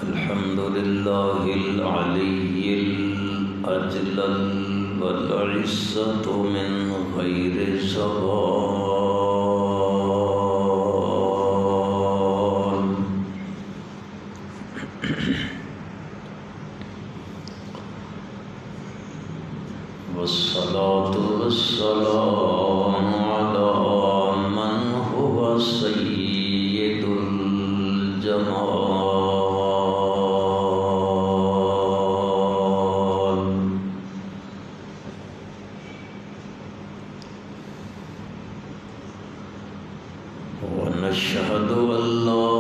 الحمد لله العلي الأجلل والعزة من غير زوال والصلاة والسلام على من هو سيد الجمال ونشهد أن لا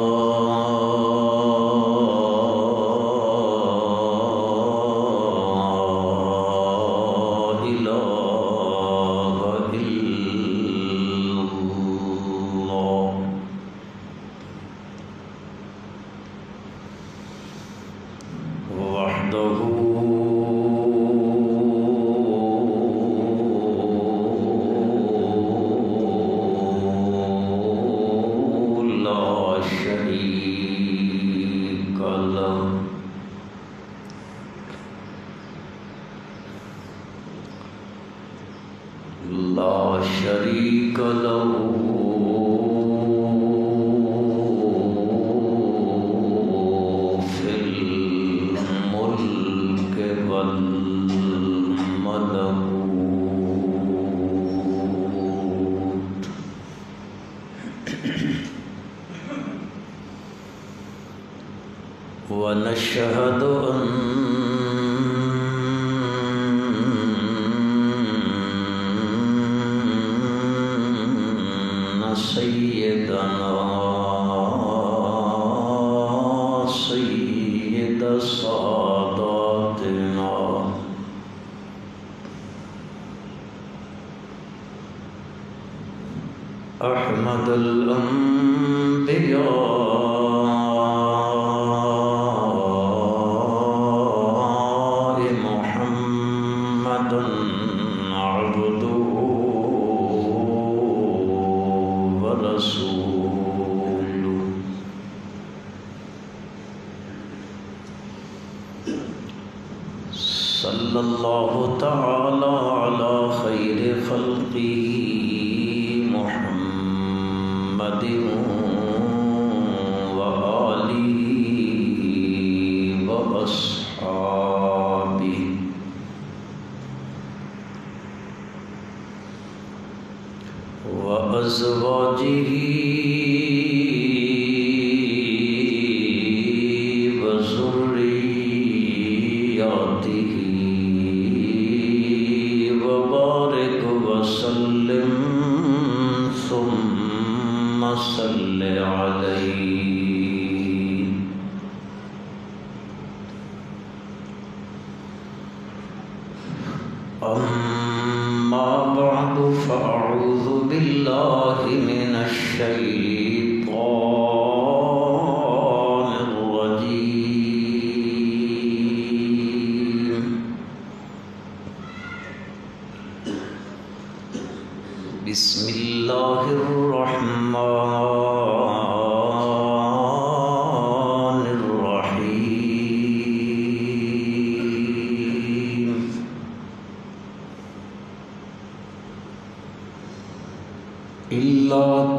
إله إلا الله وحده لا شريك له في الملك والملكوت ونشهد أن سيدنا سيد ساداتنا أحمد الأنبياء محمد عبده ورسوله صلى الله تعالى على خير خلقه محمد وآله وأصحابه وأزواجه وذرياته وبارك وسلم ثم صل عليه أما بعد فأعوذ بالله من الشيطان الرجيم بسم الله الرحمن الرحيم إلا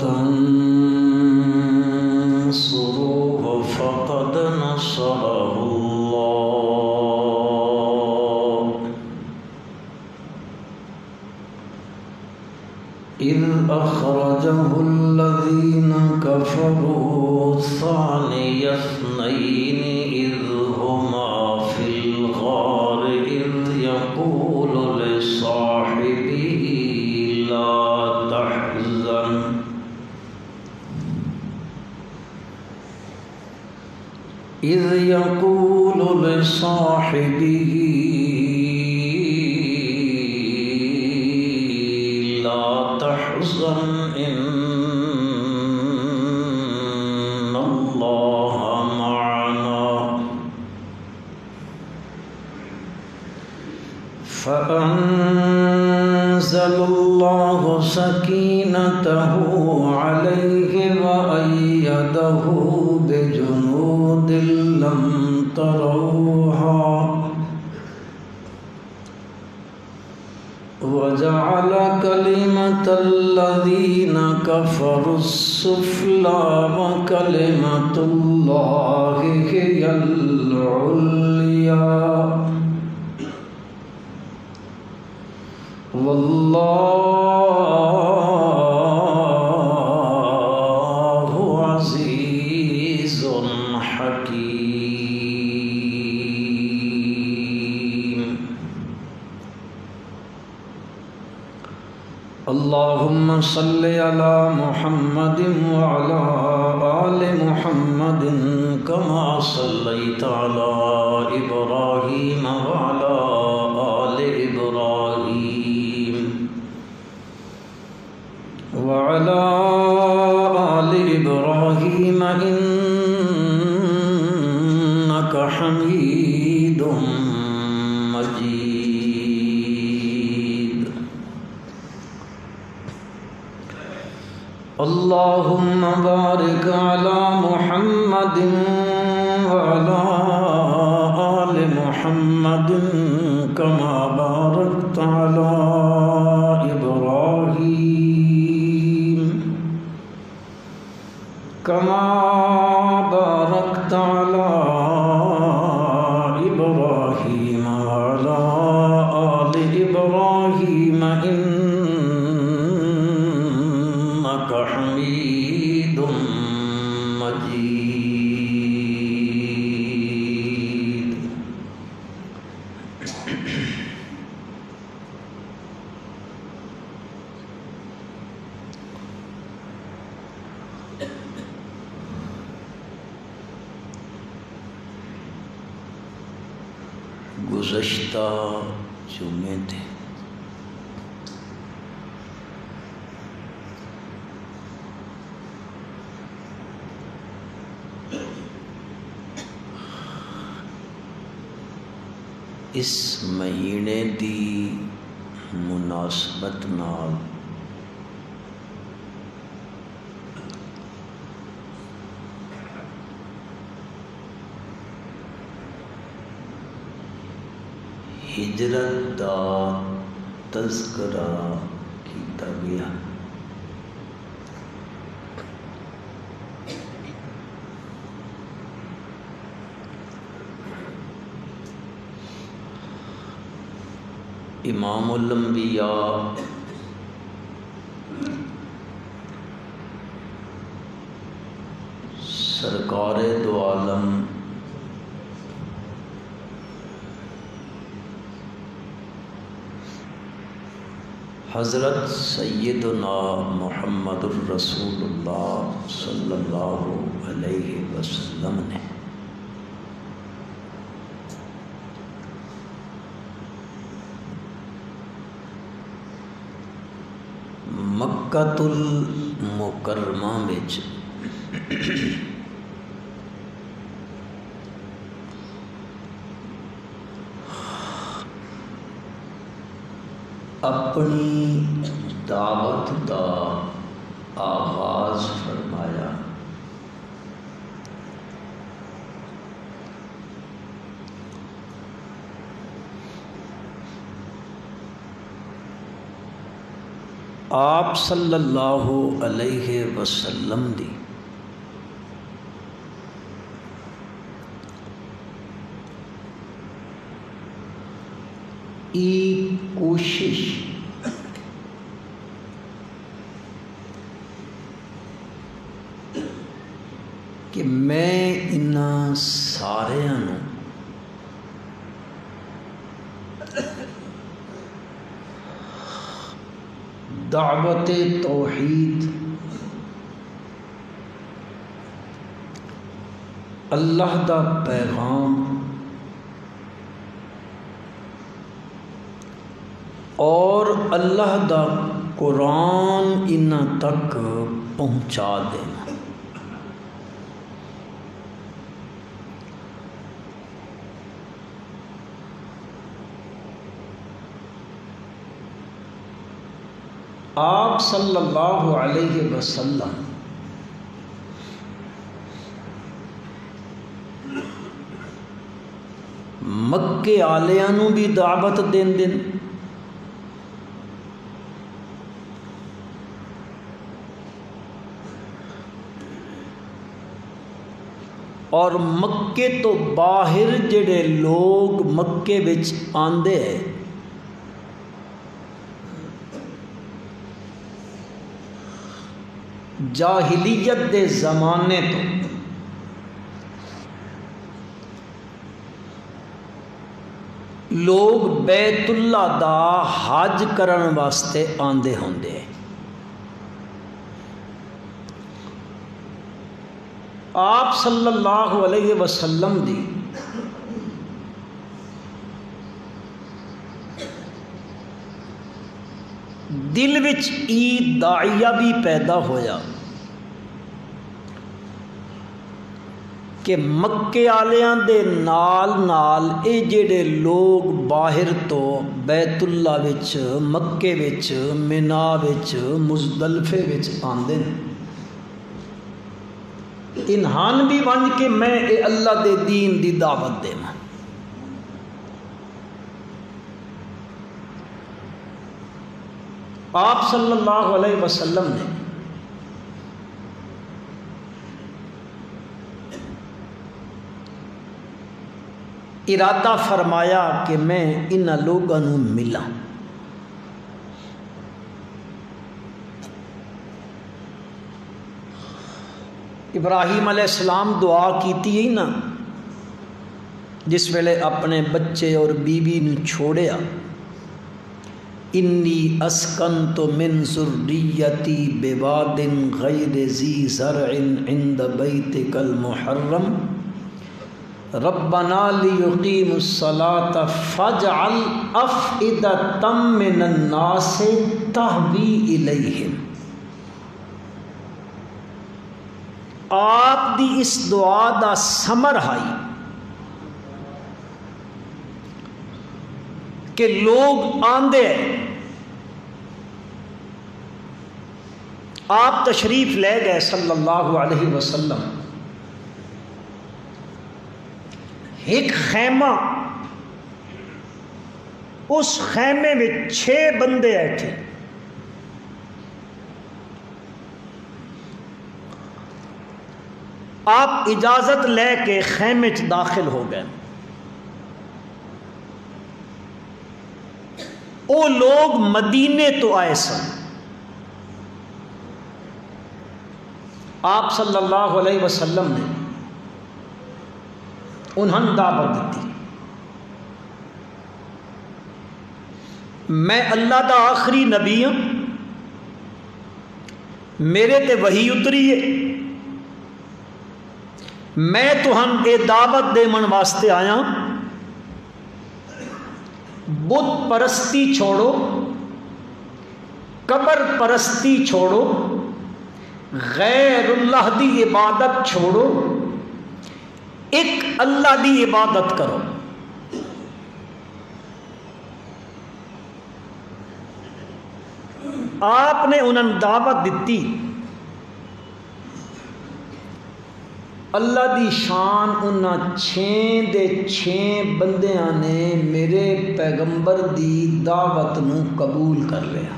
تنصروه فقد نصره الله إذ أخرجه الذين كفروا ثاني اثنين إذ هما في الغار إذ يقول لصاحبه إذ يقول لصاحبه لا تحزن إن الله معنا فأنزل الله سكينته عليه وأيده بجنود لم تروها وجعل كلمة الذين كفروا السفلى وكلمة الله هي العليا والله عزيز حكيم. اللهم صل على محمد وعلى آل محمد كما صليت على إبراهيم وعلى آل إبراهيم وعلى آل إبراهيم إنك حميد مجيد. اللهم بارك على محمد وعلى آل محمد كما باركت على إبراهيم على إبراهيم وعلى آل إبراهيم إنك حميد مجيد. گزشتہ جمعے تھے اس مہینے دی مناسبت نال ہجرت دا تذکرہ کیتا گیا. امام الانبیاء سرکار دو عالم حضرت سیدنا محمد الرسول اللہ صلی اللہ علیہ وسلم نے مکۃ المکرمہ وچ اپنی دعوت دا آغاز فرمایا. آپ صلی اللہ علیہ وسلم دی کوشش کہ میں انہاں ساریاں نوں دعوت توحید اللہ دا پیغام اور اللہ دا قرآن انہاں تک پہنچا دینا۔ آپ صلی اللہ علیہ وسلم مکے آلیاں نو بھی دعوت دین اور مکے تو باہر جڑے لوگ مکے وچ آندے ہیں جاہلیت دے زمانے تو لوگ بیت اللہ دا حج کرن واسطے آندے ہوندے۔ آپ صلی اللہ علیہ وسلم دی دل وچ داعیہ بھی پیدا ہویا کہ مکے آلیاں دے نال نال اے جڑے لوگ باہر تو بیت اللہ وچ مکے وچ منا وچ مزدلفے وچ آندے انہان بھی ون کے میں اے اللہ دے دین دی دعوت دے میں۔ آپ صلی اللہ علیہ وسلم نے ارادہ فرمایا کہ میں ان لوگوں ملا۔ ابراہیم علیہ السلام دعا کیتی ہی نا جس ویلے اپنے بچے اور بیوی نے چھوڑیا، انی اسکنت من ذریتی بواد غیر ذی زرع عند بیتک المحرم ربنا لیقیموا الصلاة فاجعل افئدۃ من الناس تہوی الیہم۔ آپ دی اس دعا دا ثمر ہے کہ لوگ آندے آپ تشریف لے گئے صلی اللہ علیہ وسلم، ایک خیمہ، اس خیمے میں 6 بندے بیٹھے، آپ اجازت لے کے خیمے چ داخل ہو گئے۔ وہ لوگ مدینے تو آئے سن، آپ صلی اللہ علیہ وسلم نے انہوں دعوت دیتی، میں اللہ دا آخری نبی ہوں، میرے تے وحی اتری ہے، میں تہن اے دعوت دیمن واسطے آیا، بت پرستی چھوڑو، قبر پرستی چھوڑو، غیر اللہ دی عبادت چھوڑو، ایک اللہ دی عبادت کرو۔ آپ نے انہوں دعوت دیتی، اللہ دی شان انہاں 6 دے 6 بندیاں نے میرے پیغمبر دی دعوت نو قبول کر لیا۔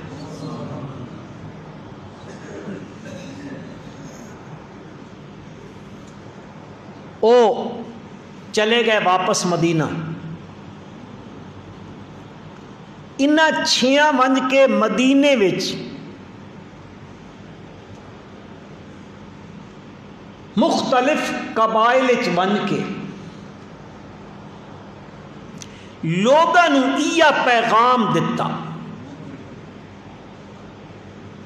او چلے گئے واپس مدینہ، انہاں 6 ونج کے مدینے وچ مختلف قبائل بن کے لوگوں یہ پیغام دتا،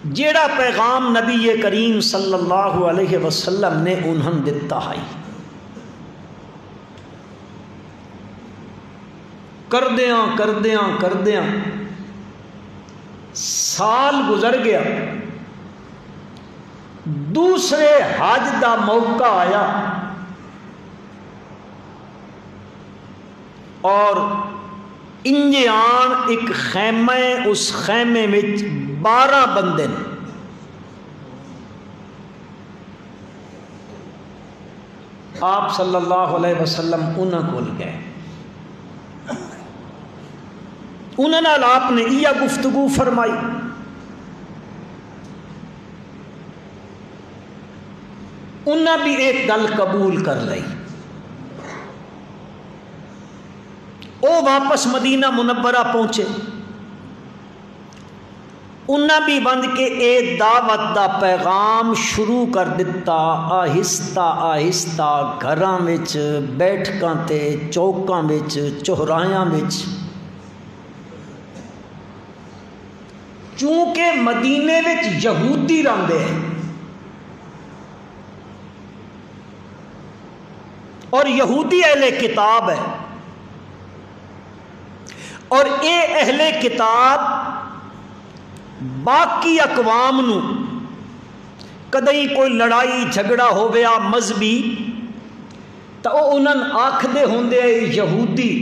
جیڑا پیغام نبی کریم صلی اللہ علیہ وسلم نے انہوں دتا ہے۔ کردیاں سال گزر گیا، دوسرے حج دا موقع آیا اور انجے آن ایک خیمہ، اس خیمے میں 12 بندے نے۔ آپ صلی اللہ علیہ وسلم انہاں کول گئے، انہاں نال آپ نے یہ گفتگو فرمائی، انہاں بھی ایک گل قبول کر لئی، وہ واپس مدینہ منورہ پہنچے، انہاں بھی بند کے اے دعوت دا پیغام شروع کر دیتا، آہستہ آہستہ گھراں وچ، بیٹھکاں تے، چوکاں وچ، چوراہیاں وچ۔ چونکہ مدینے وچ یہودی رہندے ہیں اور یہودی اہل کتاب ہے، اور اے اہل کتاب باقی اقوام نو کدی کوئی لڑائی جھگڑا ہو گیا مذہبی تو انہاں آکھدے ہوندے یہودی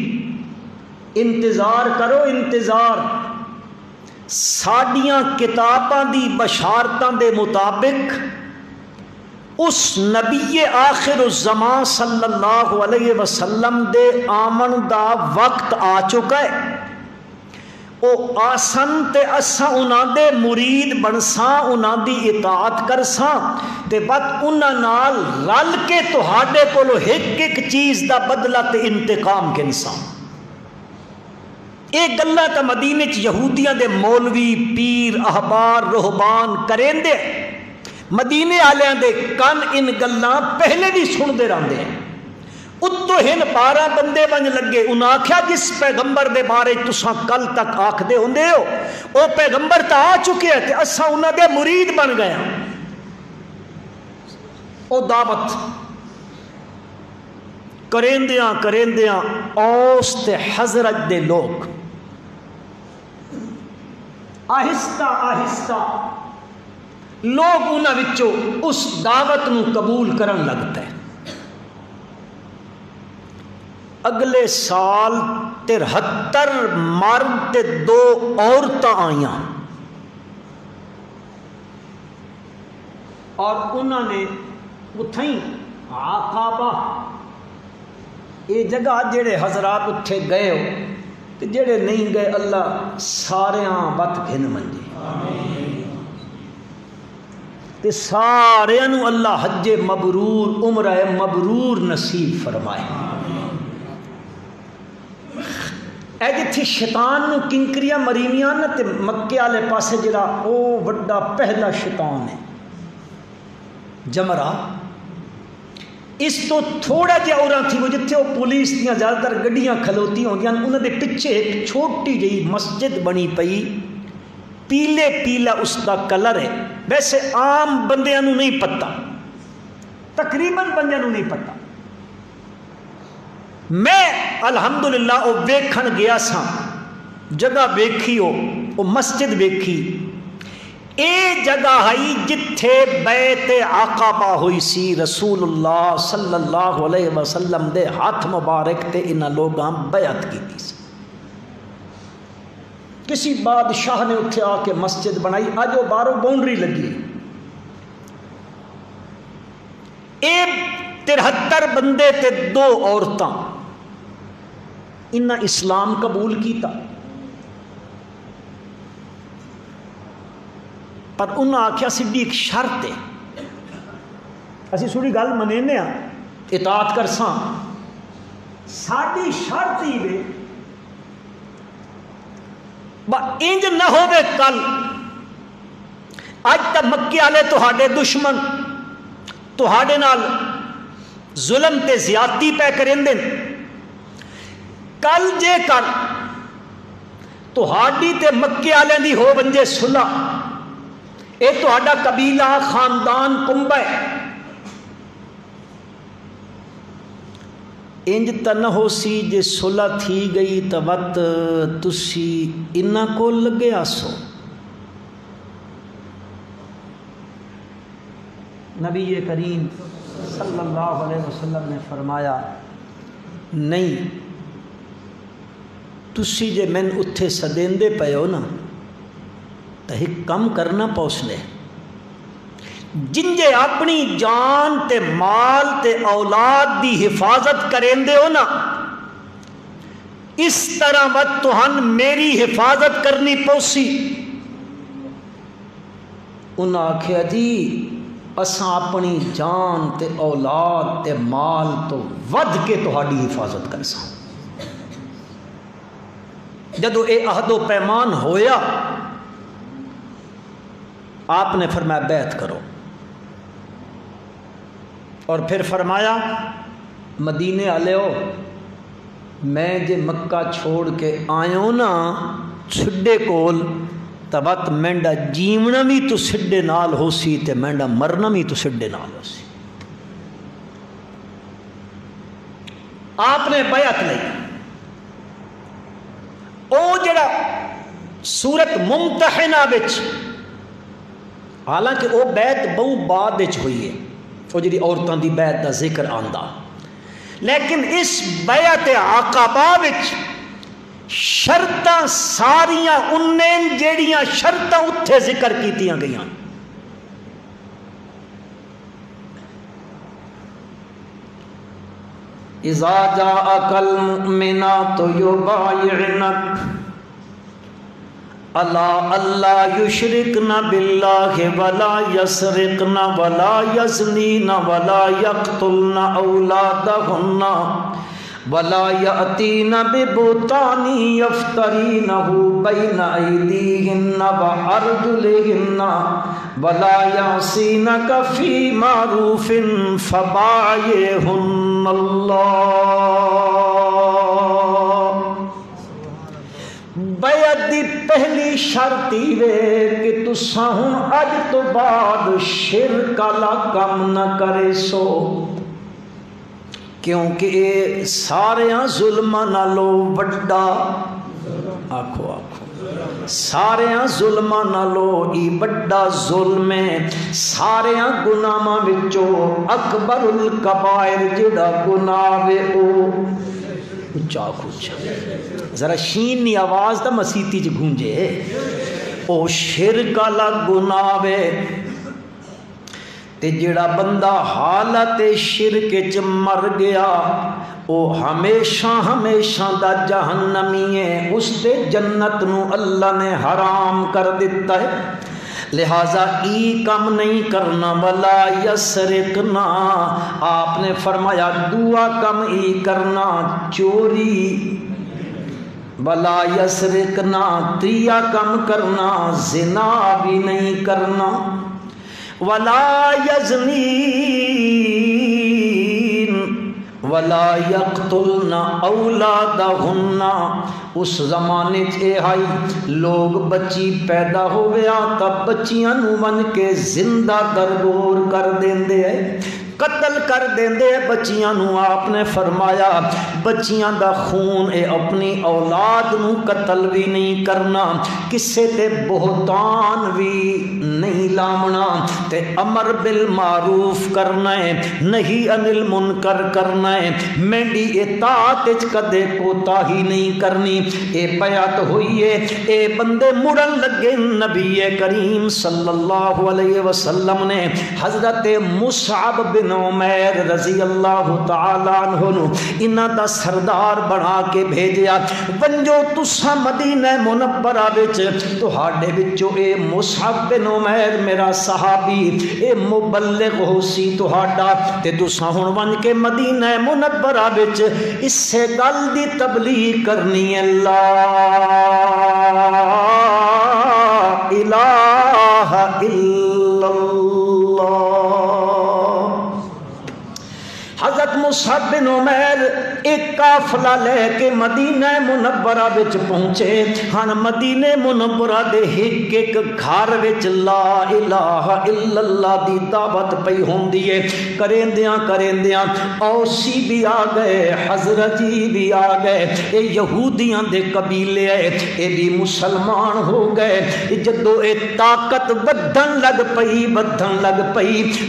انتظار کرو انتظار، ساڈیاں کتاباں دی بشارتاں دے مطابق اس نبی آخر الزمان صلی اللہ علیہ وسلم دے آمن دا وقت آ چکا ہے، او آسن تے اساں انہاں دے مرید بنساں، انہاں دی اطاعت کرساں تے بعد انہاں نال رل کے تہاڈے کولو ایک ایک چیز دا بدلہ تے انتقام گنساں۔ یہ گلاں تے مدینے چ یہودیاں دے مولوی، پیر، احبار، رہبان کریندے، مدینے آلیاں دے کن ان گلاں پہلے بھی سندے رہندے ہیں۔ اتو ہن 12 بندے بن لگے، انہاں آکھیا جس پیغمبر دے بارے تساں کل تک آکھدے ہوندے ہو او پیغمبر تا آ چکے ہیں تے اساں انہاں دے مرید بن گئے ہیں۔ او دعوت کریندیاں اوس تے حضرت دے لوگ آہستہ آہستہ لوگ انہاں وچوں اس دعوت نو قبول کرن لگتے ہیں۔ اگلے سال 73 مرد تے 2 عورتاں آئیاں اور انہوں نے اتھیں عقابہ، یہ جگہ جڑے حضرات اتھے گئے ہو تے جڑے نہیں گئے اللہ ساریاں وت گھن منجے تے ساریاں نو اللہ حج مبرور عمرہ مبرور نصیب فرمائے۔ اے جتھے شیطان نو کنکریاں مریمیاں نہ تے مکے والے پاسے جڑا او وڈا پہلا شیطان ہے جمرہ، اس تو تھوڑا جہا اوراں تھی وہ جتھے وہ پولیس دیاں زیادہ تر گڈیاں کھلوتی ہوندیاں انہاں دے پیچھے ایک چھوٹی جہی مسجد بنی پئی، پیلے پیلا اس دا کلر ہے، ویسے عام بندیاں نو نہیں پتہ، تقریباً بندیاں نو نہیں پتہ۔ میں الحمدللہ او ویکھن گیا سا، جگہ ویکھی او مسجد ویکھی، اے جگہ ہائی جتھے بیت عقبہ ہوئی سی، رسول اللہ صلی اللہ علیہ وسلم دے ہاتھ مبارک تے انہاں لوگاں بیعت کیتی سی۔ کسی بادشاہ نے اتھے آ کے مسجد بنائی، اج وہ باہروں باؤنڈری لگی، اے 73 بندے تے 2 عورتاں، انہاں اسلام قبول کیتا، پر انہاں آکھیا سیدھی ایک شرط ہے، اسی سوڑی گل منینے ہاں اطاعت کرساں، ساڈی شرط ہی وے با انج نہ ہوے کل اج تک مکے والے تہاڈے دشمن تہاڈے نال ظلم تے زیادتی پہ کریندے، کل جے کر تہاڈی تے مکے والے دی ہو بنجے صلح، اے تہاڈا قبیلہ خاندان کنبہ ہے، انج تا نہ ہو سی جے صلح تھی گئی تا وقت تسی انہاں کو لگے آسو. نبی کریم صلی اللہ علیہ وسلم نے فرمایا نہیں تسی جے میں اتھے سدیندے پے ہو نا تو ایک کم کرنا پوسنے جن جے اپنی جان تے مال تے اولاد دی حفاظت کریں دے ہو نا اس طرح وقت تہن میری حفاظت کرنی پوسی. انہاں آکھیا جی اساں اپنی جان تے اولاد تے مال تو ود کے تہاڈی حفاظت کر ساں. جدو اے عہد و پیمان ہویا آپ نے فرمایا بیعت کرو اور پھر فرمایا مدینے والے ہو میں جے مکہ چھوڑ کے آئیوں نا چھڈے کول تبت مینڈا جیونا بھی تو سڈے نال ہو سی تے مینڈا مرنا بھی تو سڈے نال ہو سی. آپ نے بیعت لئی. او جڑا سورت ممتحنہ وچ حالانکہ او بیعت بہت بعد وچ ہوئی ہے وہ جڑی عورتاں دی بیعت دا ذکر آندا لیکن اس بیعت عقبہ وچ شرطاں ساریاں انہیں جیڑیاں شرطاں اتھے ذکر کیتیاں گئیاں. اذا جاءک المؤمنات یبایعنک الا اللہ یشرکن باللہ ولا یسرقن ولا یزنین ولا یقتلن اولادہن ولا یأتین ببہتان یفترینہ بین ایدیہن وارجلہن ولا یعصینک فی معروف فبایعہن اللہ. بیعت دی پہلی شرطی وے کہ تساں ہن اج تو بعد شرک والا کم نہ کرے سو کیونکہ اے ساریاں ظلماں نالوں وڈا آکھو ساریاں ظلماں نالوں ای وڈا ظلم ہے. ساریاں گناہاں وچوں اکبر الکبائر جڑا گناہ وے او اچھا ذرا شین نی آواز دا مسیتی چ گونجے او شرک والا گناہ وے تے جڑا بندہ حالت شرک چ مر گیا او ہمیشہ ہمیشہ دا جہنمی ہے. اس تے جنت نو اللہ نے حرام کر دیتا ہے. لہذا ای کم نہیں کرنا ولا یسرقنا. آپ نے فرمایا دعا کم ای کرنا چوری ولا یسرقنا. تریا کم کرنا زنا بھی نہیں کرنا. ولا یزنین ولا یقتلن اولادہن. اس زمانے چے آئی لوگ بچی پیدا ہویا تب بچیاں نو من کے زندہ درگور کر دیندے ہیں قتل کر دیندے بچیاں نو. آپ نے فرمایا بچیاں دا خون اے اپنی اولاد نو قتل بھی نہیں کرنا کسے تے بہتان بھی نہیں لامنا تے امر بالمعروف کرنا ہے نہیں انل منکر کرنا ہے. میری اطاعت وچ کدے کوتاہی نہیں کرنی. اے بیعت ہوئی ہے. اے بندے مڑن لگے نبی کریم صلی اللہ علیہ وسلم نے حضرت مصعب بن عمیر رضی اللہ تعالیٰ عنہ انہاں دا سردار بنا کے بھیجیا. ونجو تساں مدینہ منورہ وچ تہاڈے وچوں اے مصعب بن عمیر میرا صحابی اے مبلغ ہو سی تہاڈا تے تساں ہن ون کے مدینہ منورہ وچ اسے گل دی تبلیغ کرنی ہے لا الہ الا اللہ. حضرت مصعب بن عمیر ایک قافلہ لے کے مدینہ منورہ وچ پہنچے ہن مدینہ منورہ دے ایک ایک گھر وچ لا الہ الا اللہ دی دعوت پئی ہوندی ہے کریندیاں اوسی بھی آ گئے حضرتی بھی آ گئے اے یہودیاں دے قبیلے اے بھی مسلمان ہو گئے جدو اے طاقت بدھن لگ پئی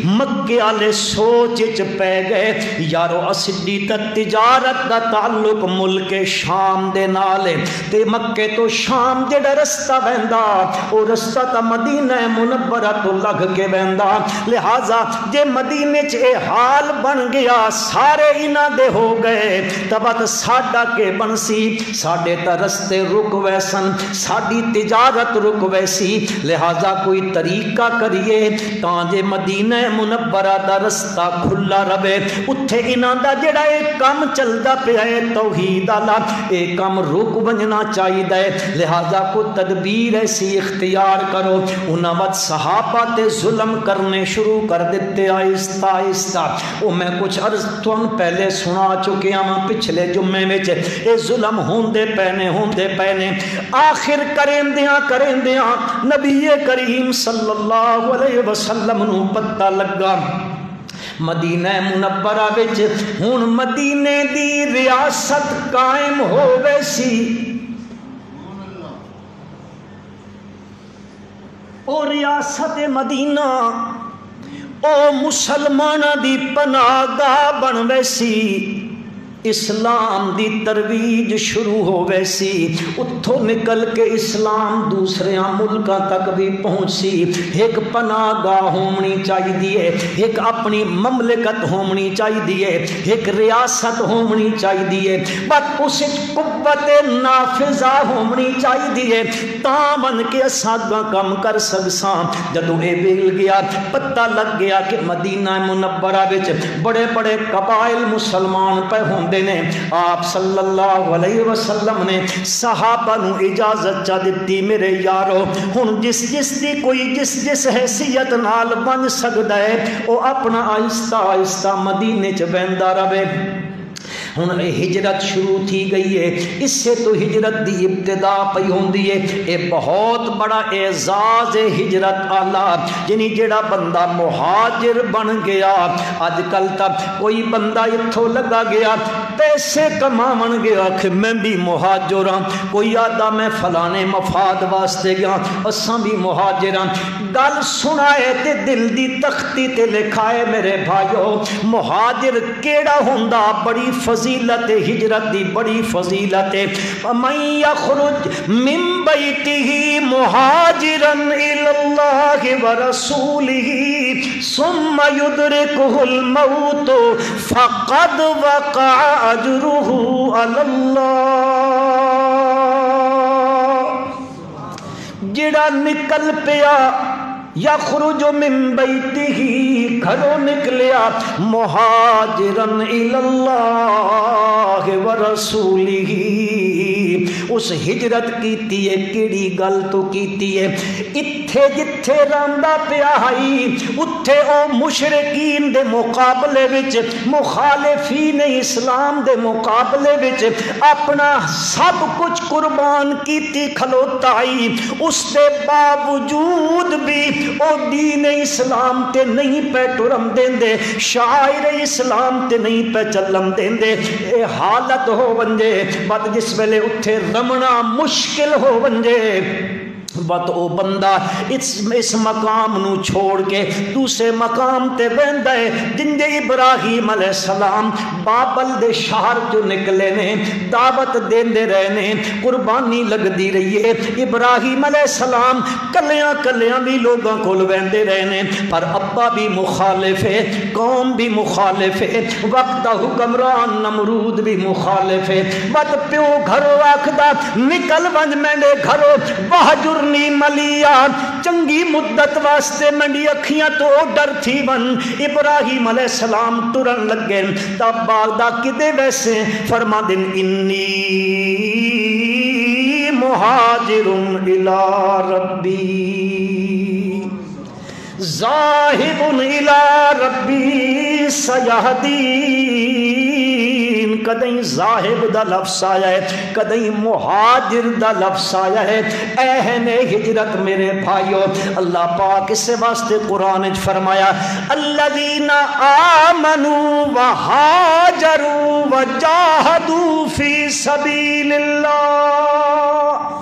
مکے والے سوچ وچ پے گئے یارو اسدی تے تجارت دا تعلق ملک شام دے نال تے مکے تو شام جڑا رستہ ویندا او رستہ تا مدینہ منورہ تو لگ کے ویندا لہذا جے مدینے چ اے حال بن گیا سارے انہاں دے ہو گئے تبت ساڈا کے بنسی ساڈے تا رستے رک ویسن ساڈی تجارت رک ویسی لہذا کوئی طریقہ کریے تاں جے مدینہ منورہ دا رستہ کھلا رہے اتھے انہاں دا جڑا اے کم چلدا پیا ہے توحید والا اے کم رک بننا چاہیے لہذا کو تدبیر ایسی اختیار کرو انہاں وقت صحابہ تے ظلم کرنے شروع کر دیتے آہستہ آہستہ وہ میں کچھ عرض تم پہلے سنا چکے ہاں پچھلے جمعے میں اے ظلم ہوندے پینے آخر کریندیاں نبی کریم صلی اللہ علیہ وسلم نو پتہ لگا مدینہ منورہ وچ ہن مدینے دی ریاست قائم ہو ویسی او ریاست مدینہ او مسلمانہ دی پناہ گاہ بن ویسی اسلام دی ترویج شروع ہو ویسی اتھو نکل کے اسلام دوسرے ملکاں تک بھی پہنچی ایک پناہ گاہ ہونی چاہیے ایک اپنی مملکت ہونی چاہیے ایک ریاست ہونی چاہیے بس اس قوت نافذہ ہونی چاہیے تاں بن کے اساں کم کر سکساں جدوں اے ویل گیا پتہ لگ گیا کہ مدینہ منورہ وچ بڑے بڑے قبائل مسلمان پہ ہوندے نے آپ صلی اللہ علیہ وسلم نے صحابہ نو اجازت چا دیتی میرے یارو ہن جس دی کوئی جس حیثیت نال بن سکدا ہے او اپنا آہستہ آہستہ مدینے چ ویندا رہے ہن ہجرت شروع تھی گئی ہے اس سے تو ہجرت دی ابتدا پئی ہوندی ہے اے بہت بڑا اعزاز ہے ہجرت آلہ یعنی جڑا بندہ مہاجر بن گیا اج کل تک کوئی بندہ اتھوں لگا گیا پیسے کماون گیا کہ میں بھی مہاجر ہاں کوئی آدھا میں فلانے مفاد واسطے گیا اساں بھی مہاجر ہاں گل سنائے تے دل دی تختی تے لکھائے میرے بھائیو مہاجر کیڑا ہوندا بڑی فضیلت ہجرت دی بڑی فضیلت من یخرج من بیتہ مہاجرا الی اللہ ورسولہ ثم یدرکہ الموت فقد وقع اجرہ علی اللہ جڑا نکل پیا یخرج من بیتہ گھروں نکلیا مہاجرن الی اللہ ورسولہ اس ہجرت کیتی ہے کیڑی گل تو کیتی ہے اتھے جتھے راندا پیا ہائی اتھے او مشرکین دے مقابلے وچ مخالفین اسلام دے مقابلے وچ اپنا سب کچھ قربان کیتی کھلوتا ہی اس دے باوجود بھی او دین اسلام تے نہیں پہ ٹرم دیندے شاعر اسلام تے نہیں پہ چلم دیندے اے حالت ہو ونجے بات جس ویلے اتھے رمنا مشکل ہو ونجے بات او بندہ اس مقام نو چھوڑ کے دوسرے مقام تے بہندہ ہے جن دے ابراہیم علیہ السلام بابل دے شہر جو نکلے نے دعوت دیندے رہنے قربانی لگ دی رہی ہے ابراہیم علیہ السلام کلیاں بھی لوگاں کھول بہندے رہنے پر ابا بھی مخالف ہے قوم بھی مخالف ہے وقت حکمران نمرود بھی مخالف ہے بات پیو گھرو آکھدا نکل ونج میںڈے گھرو بہجر نی ملیا چنگی مدت واسطے منڈی اکھیاں تو ڈر تھی ون ابراہیم علیہ السلام ٹرن لگے تب باغدہ کدے ویسے فرما دن انی مہاجر الی ربی ذاہب الی ربی سیہدین کدیں ذاہب دا لفظ آیا ہے، کدیں مہاجر دا لفظ آیا ہے۔ اہل ہجرت میرے بھائیو، اللہ پاک اس واسطے قرآن وچ فرمایا الذین آمنوا وہاجروا وجاہدوا فی سبیل اللہ،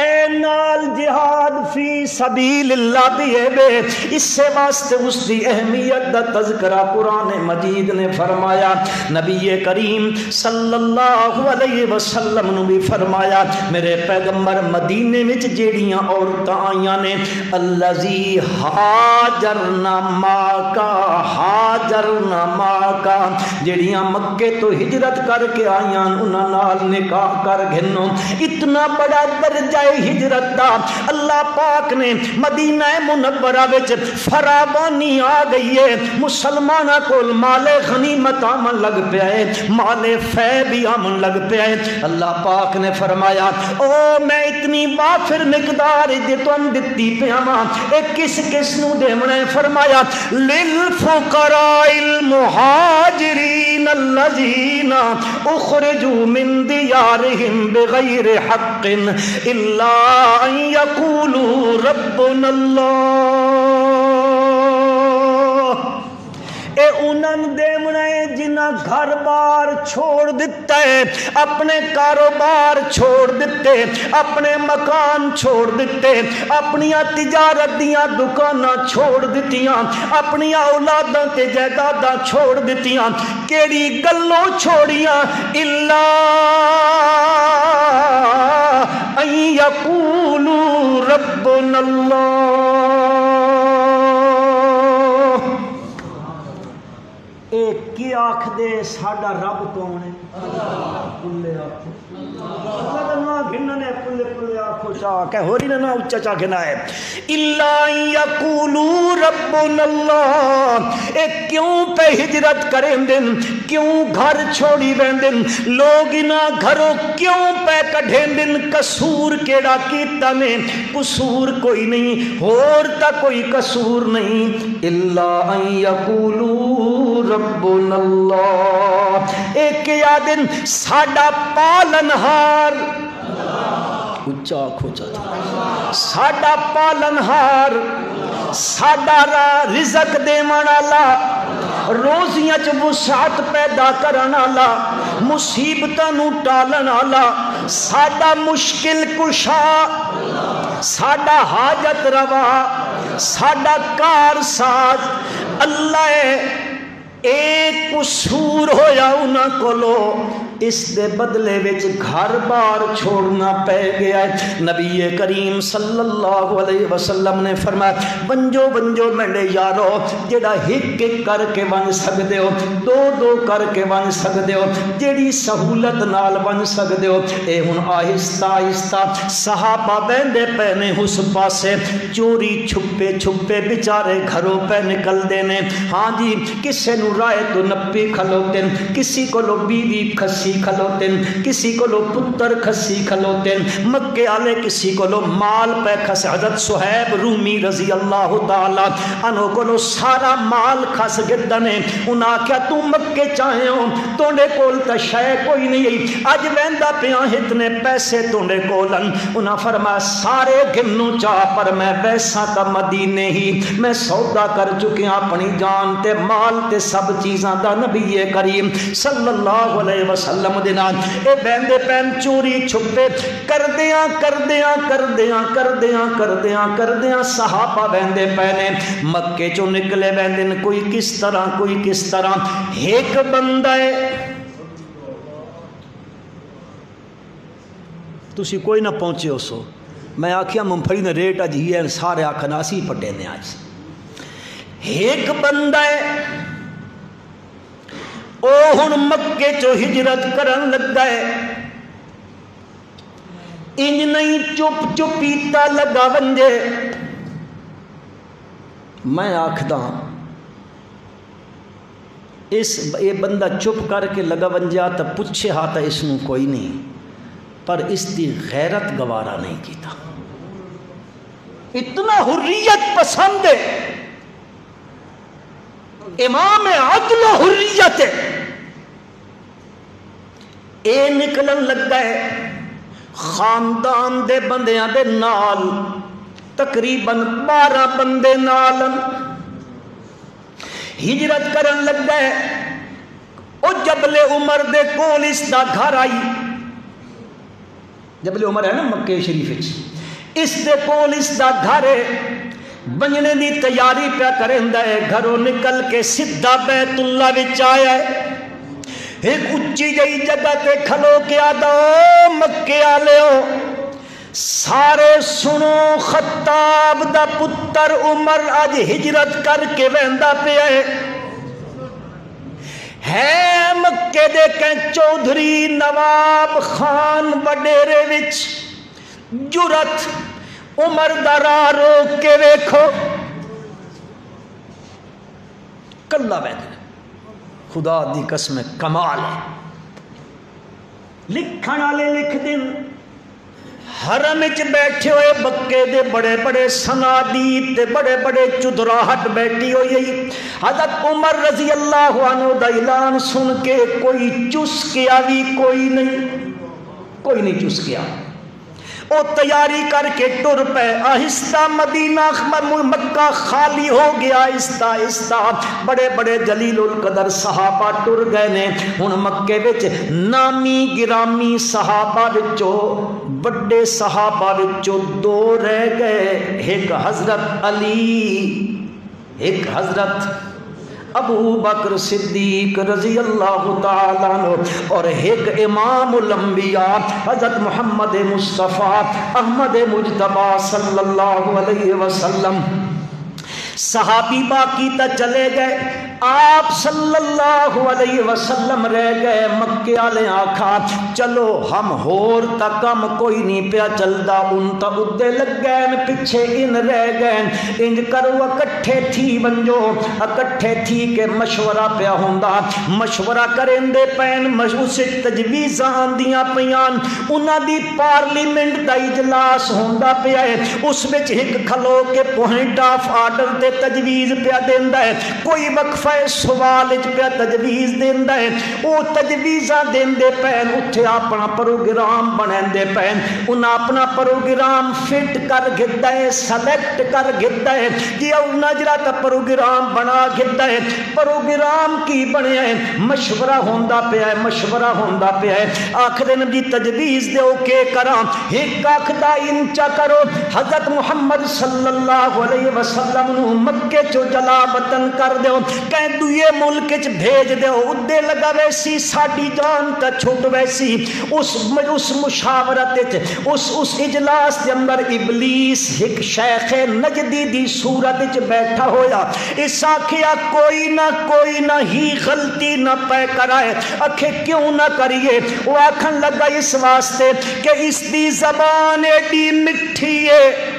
اے نال جہاد فی سبیل اللہ بھی ہے بے، اس سے واسطے اس کی اہمیت دا تذکرہ قرآن مجید نے فرمایا۔ نبی کریم صلی اللہ علیہ وسلم نے بھی فرمایا، میرے پیغمبر مدینے وچ جیڑیاں عورتاں آئیاں نے الذی ہاجرنا ماکا، ہاجرنا ماکا، جیڑیاں مکے تو ہجرت کر کے آئیاں انہاں نال نکاح کر گھنو۔ اتنا بڑا درجہ ہجرت دا اللہ پاک نے مدینہ منورہ وچ فراوانی آ گئی ہے، مسلمانہ کول مال غنیمت آمن لگ پیا ہے، مال فے بھی آمن لگ پیا ہے۔ اللہ پاک نے فرمایا او میں اتنی وافر مقدار تم دتی پیا وا، اے کس کس نو دیونا ہے؟ فرمایا للفقراء المہاجرین الذین اخرجوا من دیارہم بغیر حق الا ان یقولوا ربنا اللہ، اے انہاں دیونا ہے جنہاں گھر بار چھوڑ دیتا ہے، اپنے کاروبار چھوڑ دیتے، اپنے مکان چھوڑ دیتے، اپنی تجارت دیاں دکاناں چھوڑ دیتیاں، اپنی اولاداں تے جائیداداں چھوڑ دیتیاں، کیڑی گلوں چھوڑیاں الا ان یقولوا ربنا اللہ، اے کی آکھ دے ساڈا رب کون ہے؟ پلے آکھو اللہ نا گھننا نے پلے پلے آکھو چاہ کہ ہو رہی نا اچھا چاہ گھنا ہے الا یقولوا ربنا اللہ، اے کیوں پہ ہجرت کریں دن، کیوں گھر چھوڑی بین دن، لوگ انہا گھروں کیوں پہ کڑھیں دن، قصور کیڑا کیتا نے، قصور کوئی نہیں، ہورتا کوئی قصور نہیں، الا ان یقولوا ربنا اللہ، ایک یادن ساڈا پالنہار، اچھا کھوچا تھا، ساڈا پالنہار، ساڈا رزق دیوان اللہ، روزیاں چ وسعت پیدا کرن والا، مصیبتاں نو ٹالن والا، ساڈا مشکل کشا، ساڈا حاجت روا، ساڈا کار ساز اللہ ہے۔ ایک قصور ہویا انہاں کولو، اس دے بدلے وچ گھر بار چھوڑنا پہ گیا ہے۔ نبی کریم صلی اللہ علیہ وسلم نے فرمایا ونجو ونجو میرے یارو، جڑا ہک ایک کر کے ون سکدے ہو، دو دو کر کے ون سکدے ہو، جڑی سہولت نال ون سکدے ہو، اے ہن آہستہ آہستہ صحابہ بہندے پے نے اس پاسے، چوری چھپے چھپے بیچارے گھروں پہ نکل دینے، ہاں جی کسے نو رائے تو نپی کھلوتے، کسی کو لو بیوی کھسی کھلوتے، کسی کو لو پتر کھسی کھلوتے، مکے آلے کسی کو لو مال پہ کھس، حضرت صہیب رومی رضی اللہ تعالیٰ عنہ کو لو سارا مال کھس گدنے، انہاں کیا تو مکے چاہے ہو، توڑے کول تا شے کوئی نہیں، آج ویندہ پیاں اتنے پیسے توڑے کولن، انہاں فرمایا سارے گنوں چاہ پر میں ویسا تا مدینے ہی، میں سودا کر چکے اپنی جان تے مال تے سب چیزاں دا نبی کریم صلی اللہ علیہ وسلم دینان، اے بیندے پین چوری چھپے کردیاں کردیاں کردیاں کردیاں کردیاں کردیاں صحابہ بیندے پینے مکے چو نکلے بیندن، کوئی کس طرح ایک بندہ ہے، تسی کوئی نہ پہنچے ہو سو، میں آکھیا ممپھڑی نے ریٹ اج ہی ہے، سارے آکھنا اسی پٹے نے آج، ایک بندہ ہے او ہن مکے چو ہجرت کرن لگ گئے، انج نہیں چپ چپیتا لگا ونجے، میں آکھدا اس یہ بندہ چپ کر کے لگا ونجا تو پوچھے ہاتا اس نو کوئی نہیں، پر اس دی غیرت گوارا نہیں کیتا، اتنا حریت پسند ہے، امام عدل و حریت ہے، اے نکلن لگا ہے خاندان دے بندیاں دے نال تقریباً 12 بندے نال ہجرت کرن لگا ہے. او جبل عمر دے کول اس دا گھر آئی. جبل عمر ہے نا مکہ شریف وچ, اس دے کول اس دا گھر ہے. بننے دی تیاری پیا کریندا ہے. گھروں نکل کے سیدھا بیت اللہ وچ آیا ہے. ایک اچھی جئی جگہ تے کھلو کے آدا مکے والےو سارے سنو, خطاب دا پتر عمر اج ہجرت کر کے ویندا پیا ہے مکے دے کہ چودھری نواب خان وڈیرے وچ جرت عمر دا راہ روک کے ویکھو کلا بیٹھ. خدا دی قسم کمال ہے. لکھن والے لکھ دن حرم وچ بیٹھے ہوئے بکے دے بڑے بڑے سنادید تے بڑے بڑے چدراہٹ بیٹھی ہوئی. حضرت عمر رضی اللہ عنہ دا اعلان سن کے کوئی چس کیا بھی کوئی نہیں چس کیا. او تیاری کر کے ٹر پے. آہستہ مدینہ مکہ خالی ہو گیا. آہستہ آہستہ بڑے بڑے جلیل القدر صحابہ ٹر گئے نے. ہن مکے وچ نامی گرامی صحابہ وچوں بڑے صحابہ وچوں 2 رہ گئے. ایک حضرت علی, ایک حضرت ابو بکر صدیق رضی اللہ تعالیٰ عنہ, اور ایک امام الانبیاء حضرت محمد مصطفیٰ احمد مجتبیٰ صلی اللہ علیہ وسلم. صحابی باقی تا چلے گئے. آپ صلی اللہ علیہ وسلم رہ گئے. مکے والے آکھا چلو ہم ہور تا کم کوئی نہیں پیا چلدا, ان تا ادے لگ گئے پیچھے ان رہ گئے. انج کرو اکٹھے تھی ونجو. اکٹھے تھی کہ مشورہ پیا ہوندا. مشورہ کریں دے پین اس تجویزاں آندیاں پیان. انہاں دی پارلیمنٹ دا اجلاس ہوندا پیا ہے. اس وچ ایک کھلو کے پوائنٹ آف آرڈر تے تجویز پیا دیندا ہے. کوئی وقفہ سوال پیا تجویز دیندا ہے. او تجویزاں دیندے پین اتھے اپنا پروگرام بناندے پین. انہاں اپنا پروگرام فٹ کر گھدا ہے, سلیکٹ کر گھدا ہے کہ انہاں جڑا تا پروگرام بنا گھدا ہے. پروگرام کی بنیا ہے؟ مشورہ ہوندا پیا ہے, مشورہ ہوندا پیا ہے. آکھدے نبی تجویز دیو کہ کراں. ایک آکھدا انچا کرو حضرت محمد صلی اللہ علیہ وسلم نو مکے چو جلا وطن کر دیو, کہ دوئے ملک چ بھیج دیو. ادے لگا ویسی ساڈی جان تا چھٹ ویسی. اس مشاورت اس اجلاس کے اندر ابلیس ایک شیخ نجدی دی صورت چ بیٹھا ہویا. اس آکھیا کوئی نہ ہی غلطی نہ پے کرائے. آکھے کیوں نہ کریے؟ وہ آکھن لگا اس واسطے کہ اس دی زبان ایڈی مٹھی ہے,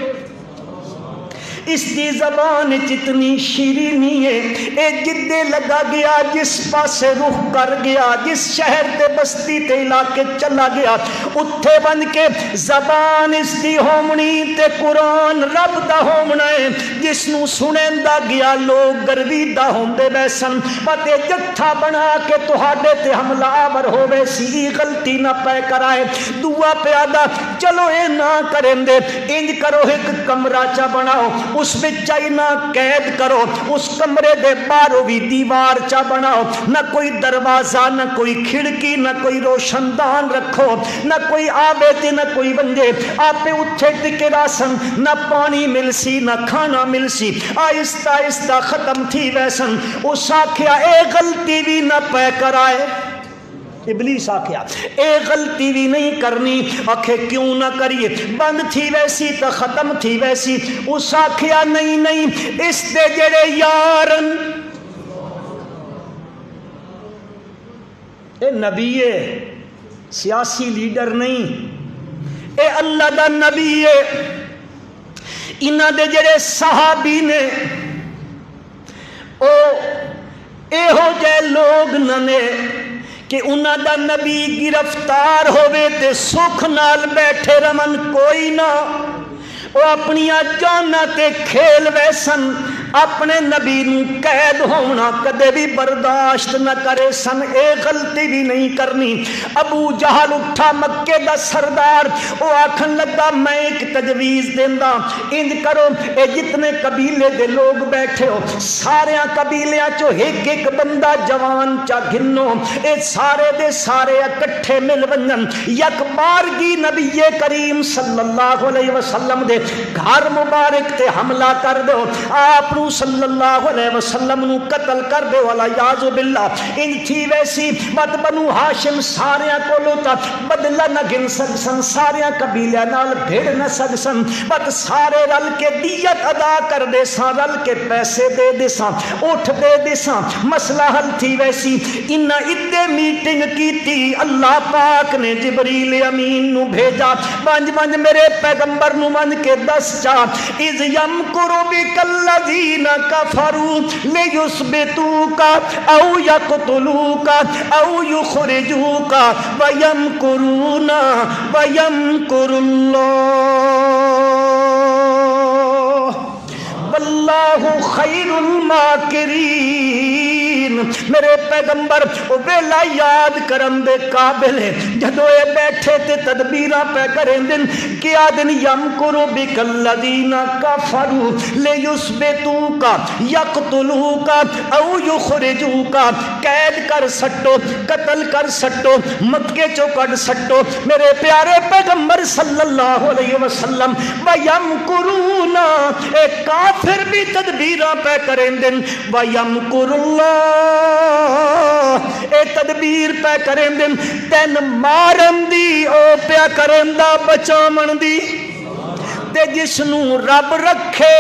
اس دی زبان جتنی شیرینی ہے. اے جدے لگا گیا جس پاسے رخ کر گیا, جس شہر تے بستی تے علاقے چلا گیا, اتھے بن کے زبان اس دی ہومنی تے قرآن رب دا ہومنا ہے. جس نو سنیندا گیا لوگ گرویدہ ہوندے بیسن. پتے جتھا بنا کے تہاڈے تے حملہ آور ہووے سی. غلطی نہ پے کرائے. دعا پیادا چلو اے نہ کریں دے. انج کرو ایک کمرہ چا بناؤ, اس بچائی نہ قید کرو. اس کمرے دے باہروں بھی دیوار چا بناؤ. نہ کوئی دروازہ, نہ کوئی کھڑکی, نہ کوئی روشن دان رکھو. نہ کوئی آوے تے نہ کوئی بنجے. آپے اٹھے ٹکے راسن. نہ پانی ملسی نہ کھانا ملسی. آہستہ آہستہ ختم تھی ویسن. اس آکھیا اے غلطی بھی نہ پے کرائے. ابلیس آکھیا اے غلطی بھی نہیں کرنی. آکھے کیوں نہ کریے؟ بند تھی ویسی تو ختم تھی ویسی. اس آکھیا نہیں اس دے جڑے یارن. اے نبی ہے, سیاسی لیڈر نہیں, اے اللہ دا نبی ہے. انہاں دے جڑے صحابی نے او اے ہو جائے لوگ ننے کہ انہاں دا نبی گرفتار ہوئے تے سکھ نال بیٹھے رمن کوئی نہ. وہ اپنی جانا تے کھیل ویسن. اپنے نبی نو قید ہونا کدے بھی برداشت نہ کرے سن، اے غلطی بھی نہیں کرنی۔ ابو جہل اٹھا مکے دا سردار، وہ آکھن لگا میں ایک تجویز دیندا، انج کرو اے جتنے قبیلے دے لوگ بیٹھے ہو سارے قبیلیاں چو ایک ایک بندہ جوان چا گھنو، اے سارے دے سارے اکٹھے مل ونجن، یک بارگی نبی کریم صلی اللہ علیہ وسلم دے گھر مبارک تے حملہ کر دو، آپ نو صلی اللہ علیہ وسلم نو قتل کر دو، والعیاذ باللہ۔ ان تھی ویسی بد بنو ہاشم سارے کولو تا بدلہ نہ گن سکسن، سارے قبیلے نال بھیڑ نہ سکسن، بد سارے رل کے دیت ادا کر دے ساں، رل کے پیسے دے دے ساں، اٹھ دے دے ساں، مسئلہ حل تھی ویسی۔ انہا ادھے میٹنگ کی تھی، اللہ پاک نے جبریل امین نو بھیجا، بانج بانج میرے پیغمبر نو بانج کے دس چا، اِذ یمکرو بک الذین کفروا لیثبتوک او یقتلوک او یخرجوک ویمکرون ویمکر اللہ واللہ خیر الماکرین۔ میرے پیغمبر او ویلا یاد کرم دے قابل ہے، جدو اے بیٹھے تے تدبیرہ پہ کریں دن کیا دن یمکرو بک الذین کفروا لیثبتوک یقتلوک او یخرجوک، قید کر سٹو، قتل کر سٹو، مکے چو کٹ سٹو میرے پیارے پیغمبر صلی اللہ علیہ وسلم۔ وَيَمْكُرُونَ اے کافر بھی تدبیرہ پہ کریں دن، وَيَمْكُرُ اللَّهِ اے تدبیر پہ کریں دن، تین مارن دی او پیا کریں دا بچامن دی، تے جس نو رب رکھے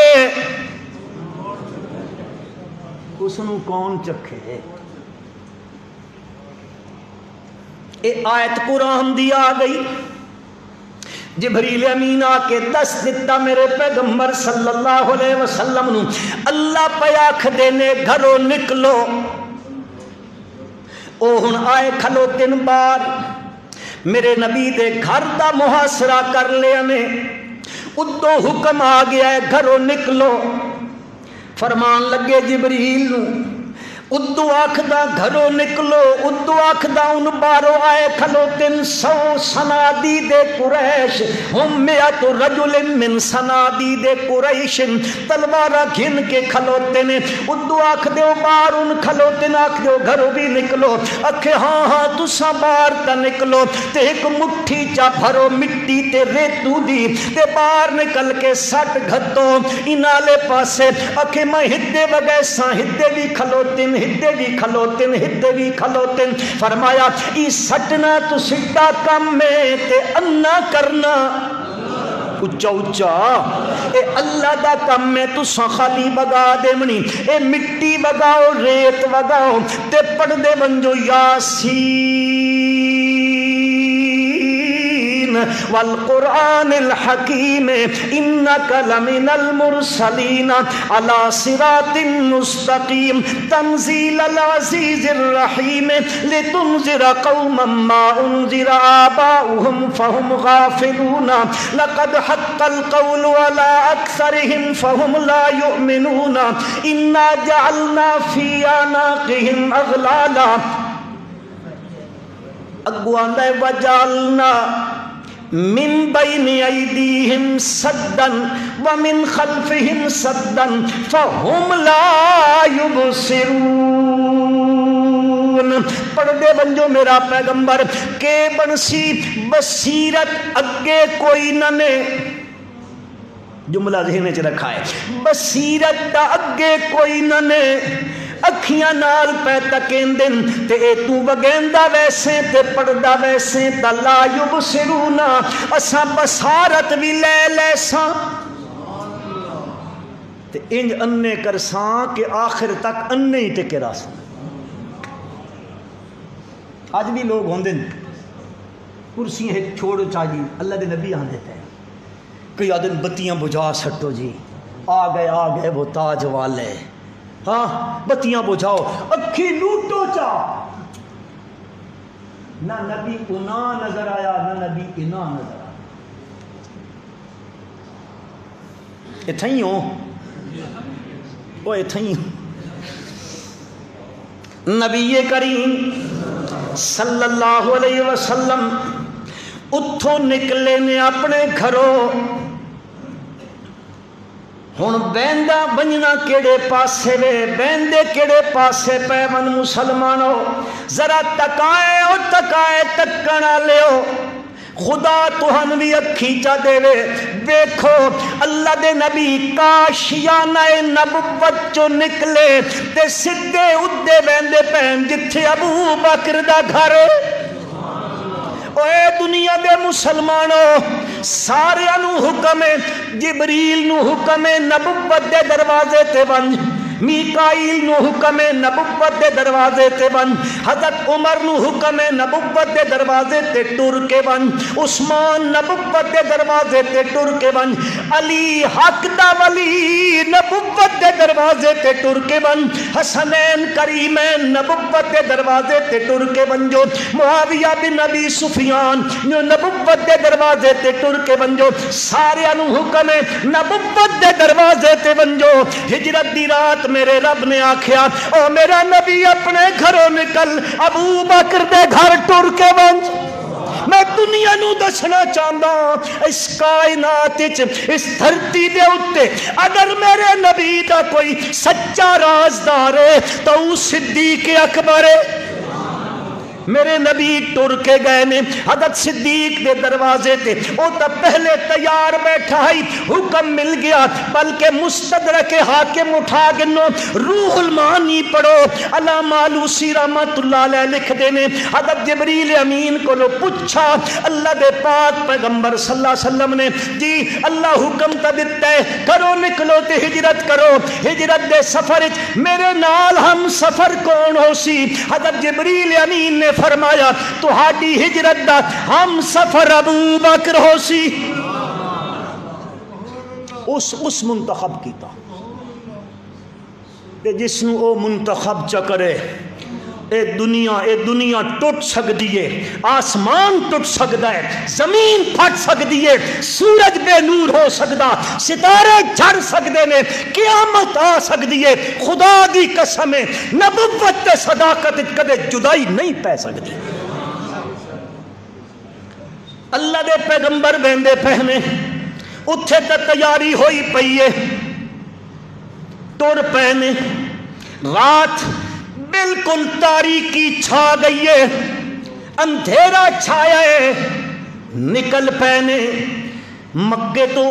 اس نو کون چکھے۔ اے آیت قرآن دی آ گئی، جبریل امین آ کے دس دیتا میرے پیغمبر صلی اللہ علیہ وسلم نو، اللہ پیاکھ دینے گھروں نکلو۔ او ہن آئے کھلو 3 بار میرے نبی دے گھر دا محاصرہ کر لیا نے، ادو حکم آ گیا ہے گھروں نکلو، فرمان لگے جبریل نو، ادو آکھدا گھروں نکلو، ادو آکھدا ان بارو آئے کھلو 300 سنادی دے قریش، ہم 100 رجل من سنادی دے قریش، تلوارہ گھن کے کھلوتے نے، ادو آکھ دیو بار ان کھلوتے نے، آکھ دیو گھروں بھی نکلو، اکھے ہاں ہاں تسا بار تا نکلو، تے ایک مٹھی چا بھرو مٹی تے ریتو دی، تے بار نکل کے سٹ گھتو انالے پاسے، اکھے میں ہدے بگے ساں ہدے بھی کھلوتن، ہدے بھی کھلوتن، ہدے بھی کھلوتن، فرمایا ای سٹنا تو سٹا کم میں تے انا کرنا اچھا اچھا، اے اللہ دا کم میں تو خالی بگا دے منی، اے مٹی بگاؤ ریت بگاؤ تے پڑھ دے بنجو یاسین والقرآن الحکیم انک لمن المرسلین علی صراط مستقیم تنزیل العزیز الرحیم لتنذر قوما ما انذر آباؤہم فہم غافلون لقد حق القول على اکثرهم فہم لا یؤمنون انا جعلنا فی اعناقہم اغلالا، اگوان دے وجعلنا من بین ایدیہم سدا ومن خلفہم سدا فہم لا یبصرون۔ پردے بنجو میرا پیغمبر کہ بنسی بصیرت اگے کوئی نہ نے، جملہ ذہن چ رکھا ہے، بصیرت دا اگے کوئی نہ نے، اکھیاں نال پہ تکین دن تے اے تو وگیندا ویسے تے پڑدا ویسے تا لا یبصرون، اساں بصارت بھی لے لے ساں تے انج انے کرساں کہ آخر تک انے ہی ٹکے راساں۔ آج بھی لوگ ہوندے کرسیاں ایک چھوڑو چاہیے، اللہ دے نبی آن دیتے ہیں، کئی آدن بتیاں بجھا سٹو جی، آ گئے وہ تاج والے، ہاں بتیاں بجھاؤ، اکھی لوٹو چاہ، نہ نبی انا نظر آیا نہ نبی انا نظر آیا۔ اتھائیں ہو وہ اتھیں نبی کریم صلی اللہ علیہ وسلم اتھوں نکلے نے اپنے گھروں ہن بہندا بننا کیڑے پاسے وے بہندے کیڑے پاسے پے من مسلمانوں ذرا تکائے او تکائے تکن والےو خدا تہن بھی اکھی چا دے وے دیکھو اللہ دے نبی کاشیانہ نبوت چو نکلے تے سدھے ادھے بہندے پہن جتھے ابو بکر دا گھر اے دنیا دے مسلمانوں سارے انو حکم جبریل نو حکم نبوت دے دروازے تے بن میکائیل نو حکم نبوت دے دروازے تے بن حضرت عمر نو حکم نبوت دے دروازے تے ٹر کے بن عثمان نبوت دے دروازے تے ٹر کے بن علی حق دا ولی نبوت دے دروازے تے ٹر کے بن حسنین کریمین نبوت دے دروازے تے ٹر کے بن جو معاویہ بن ابی سفیان نبوت دے دروازے تے ٹر کے بن جو سارے انو حکم نبوت دے دروازے تے بن جو ہجرت دی رات میرے رب نے آکھیا او میرا نبی اپنے گھروں نکل ابو بکر دے گھر ٹر کے بنج میں دنیا نو دسنا چاہتا اس کائنات اس دھرتی دے اتے اگر میرے نبی دا کوئی سچا رازدار ہے تو وہ صدیق اکبر ہے میرے نبی ٹر کے گئے نے حضرت صدیق دے دروازے تے او تا پہلے تیار بیٹھا ہی حکم مل گیا بلکہ مستدرک حاکم اٹھا گنو روح المعانی پڑھو علامہ آلوسی رحمت اللہ علیہ لکھ دینے حضرت جبریل امین کو لو پوچھا اللہ دے پاک پیغمبر صلی اللہ علیہ وسلم نے جی اللہ حکم تا دیتا ہے کرو نکلو تے ہجرت کرو ہجرت دے سفر میرے نال ہم سفر کون ہو سی حضرت جبریل امین نے فرمایا تو ہاڈی ہجرت دا ہم سفر ابو بکر ہو سی اس منتخب کیتا تے جس نو او منتخب چکرے اے دنیا ٹوٹ سکتی ہے آسمان ٹوٹ سکتا ہے زمین پھٹ سکتی ہے سورج بے نور ہو سکتا ستارے جھڑ سکتے ہیں قیامت آ سکتی ہے خدا دی قسم نبوت تے صداقت کدے جدائی نہیں پہ سکتی اللہ دے پیغمبر بہندے پہنے اتھے تے تیاری ہوئی پئی ہے ٹر پہنے رات بالکل تاریکی چھا گئی ہے اندھیرا چھایا ہے نکل پہنے مکے تو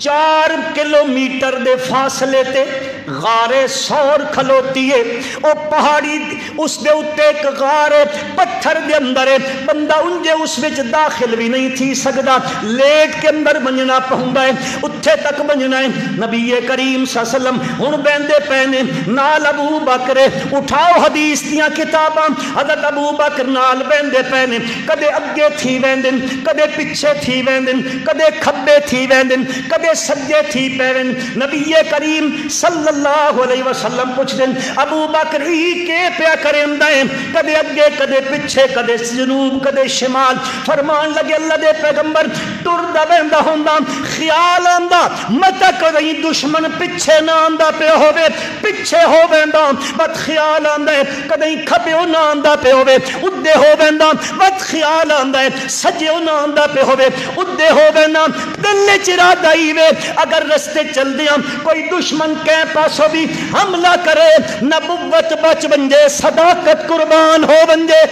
4 کلومیٹر دے فاصلے تے غارے سور کھلوتی ہے او پہاڑی اس دے اتے ایک غارے پتھر دے اندر ہے بندہ انجے اس وچ داخل بھی نہیں تھی سکدا لیٹ کے اندر بنجنا پہنگا ہے اتھے تک بنجنا ہے نبی کریم صلی اللہ علیہ وسلم ہن بیندے پہنے نال ابو بکر اٹھاؤ حدیث دیاں کتاباں حضرت ابو بکر نال بیندے پہنے کدے اگے تھی ویندن کدے پچھے تھی ویندن کدے کھبے تھی ویندن کدے سجے تھی پیوین نبی کریم صلی اللہ علیہ وسلم پوچھ دیں ابو بکر ہی کے پیا کریں دائیں کدے اگے کدے پچھے کدے جنوب کدے شمال فرمان لگے اللہ دے پیغمبر ٹر دا بہندہ ہوندہ خیال آندہ متا کدیں دشمن پچھے نہ آندہ پہ ہوئے پچھے ہو بہندہ بات خیال آندہ ہے کدیں کھپے ہو نہ آندہ پہ ہوئے ادھے ہو بہندہ بات خیال آندہ ہے سجے ہو نہ آندہ پہ ہوئے ادھے ہو بہندہ دل چرا دائی اگر رستے چل دیا کوئی دشمن کے پاسوں بھی حملہ کرے نبوت بچ بنجے صداقت قربان ہو بنجے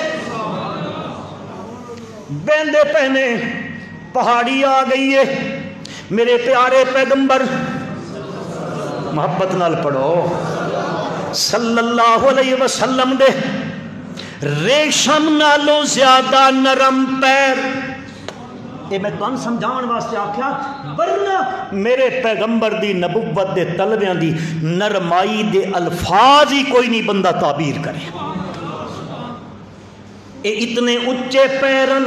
بیندے پہنے پہاڑی آ گئی ہے میرے پیارے پیغمبر محبت نال پڑھو صلی اللہ علیہ وسلم دے ریشم نالوں زیادہ نرم پیر یہ میں تو سمجھان واسطے آکھیا ورنہ میرے پیغمبر دی نبوت دے طلبیاں دی نرمائی دے الفاظ ہی کوئی نہیں بندہ تعبیر کرے اے اتنے اچے پیران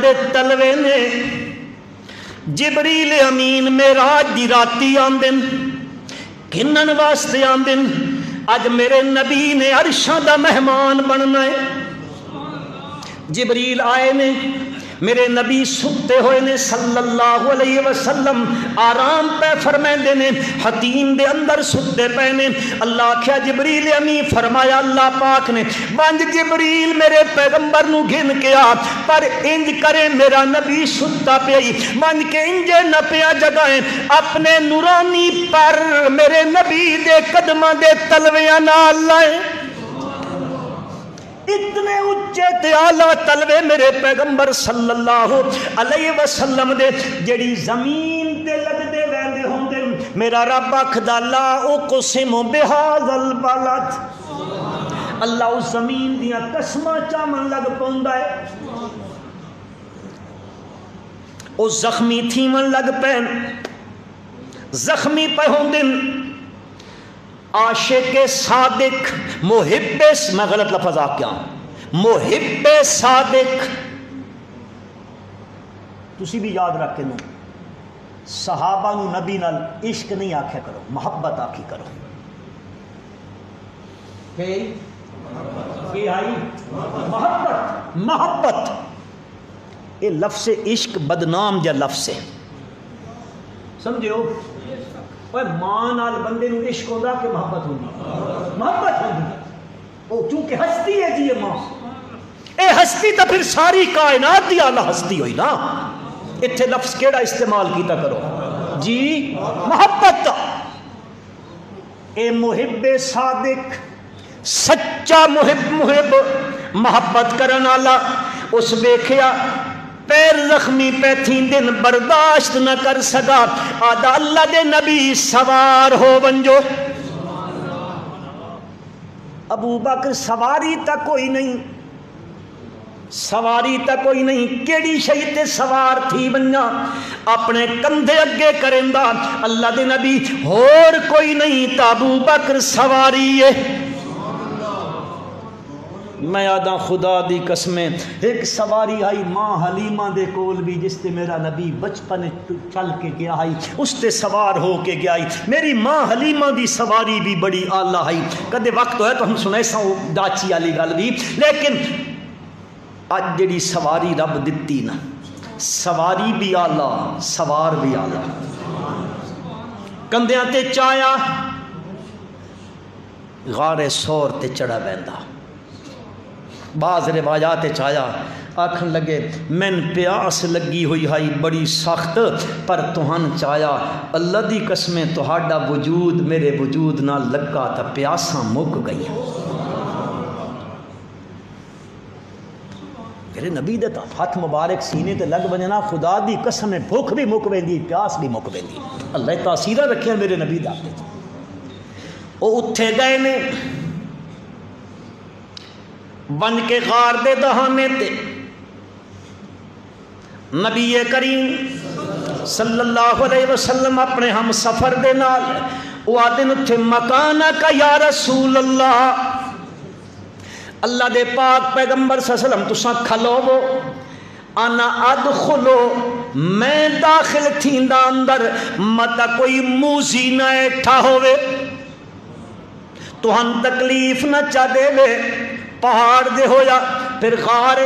دے طلبے نے جبریل امین معراج دی راتی آندن گھنن واسطے آندن اج میرے نبی نے عرشاں دا مہمان بننا ہے جبریل آئے نے میرے نبی ستے ہوئے نے صلی اللہ علیہ وسلم آرام پہ فرمائندے نے حتیم دے اندر ستے پے نے اللہ کیا جبریل امی فرمایا اللہ پاک نے بند جبریل میرے پیغمبر نو گھن کے آ پر انج کرے میرا نبی ستا پئی بند کے انجے نہ پیا جگائیں اپنے نورانی پر میرے نبی دے قدمہ دے تلویاں نال لائیں اتنے اچھے تے اعلیٰ تلوے میرے پیغمبر صلی اللہ علیہ وسلم دے جڑی زمین تے لگ دے ویندے ہوں دے میرا رب آکھدا لا اقسم بہذا البلد اللہ اس زمین دیاں قسماں چامن لگ پوندا ہے او زخمی تھیمن لگ پین زخمی پہ ہوں دن عاشق صادق محب میں غلط لفظ آ کیا محب صادق تسی بھی یاد رکھ کے نو صحابہ نو نبی نال عشق نہیں آکھیا کرو محبت آکھی کرو کہ آئی محبت محبت یہ لفظ عشق بدنام جا لفظ ہے سمجھو وہ ماں نال بندے نو عشق ہوتا کہ محبت ہوگی محبت ہوگی وہ چونکہ ہستی ہے جی یہ ماں اے ہستی تو پھر ساری کائنات دی اعلیٰ ہستی ہوئی نا اتھے لفظ کیڑا استعمال کیتا کرو جی محبت اے محب صادق سچا محب محبت کرن والا اس ویکھیا پیر زخمی پہ تھی دن برداشت نہ کر سکا آدھا اللہ دے نبی سوار ہو بنجو ابو بکر سواری تک کوئی نہیں سواری تک کوئی نہیں کیڑی شئی تے سوار تھی بنجا اپنے کندھے اگے کرندہ اللہ دے نبی اور کوئی نہیں تا ابو بکر سواری ہے میں آدھا خدا دی قسمیں ایک سواری آئی ماں حلیمہ دے کول بھی جس تے میرا نبی بچپن چل کے گیا آئی اس تے سوار ہو کے گیا آئی میری ماں حلیمہ دی سواری بھی بڑی آلہ آئی کدے وقت ہے تو ہم سنائے سا ڈاچی والی گل بھی لیکن آج جڑی سواری رب دتی نا سواری بھی آلہ سوار بھی آلہ کندیاں تے چایا غار سور تے چڑھا بیندہ بعض روایات چایا آکھن لگے من پیاس لگی ہوئی ہائی بڑی سخت پر توہن چایا اللہ دی قسمیں تہاڈا وجود میرے وجود نہ لگا تا پیاساں مک گئی میرے نبی دے تا ہاتھ مبارک سینے تے لگ بننا خدا دی قسم بھوک بھی مک ویندی پیاس بھی مک ویندی اللہ تاثیرہ رکھے میرے نبی دا او اٹھے گئے نے بن کے غار دے دہانے تے نبی کریم صلی اللہ علیہ وسلم اپنے ہم سفر دے نال وہ آدن تھے مکانہ کا یا رسول اللہ اللہ دے پاک پیغمبر صلی اللہ علیہ وسلم تساں کھلو وہ انا ادخلو میں داخل تھیندا اندر متا کوئی موزی نہ ایٹھا ہوئے تو ہم تکلیف نہ چا دے وے پہاڑ دے ہویا پھر غار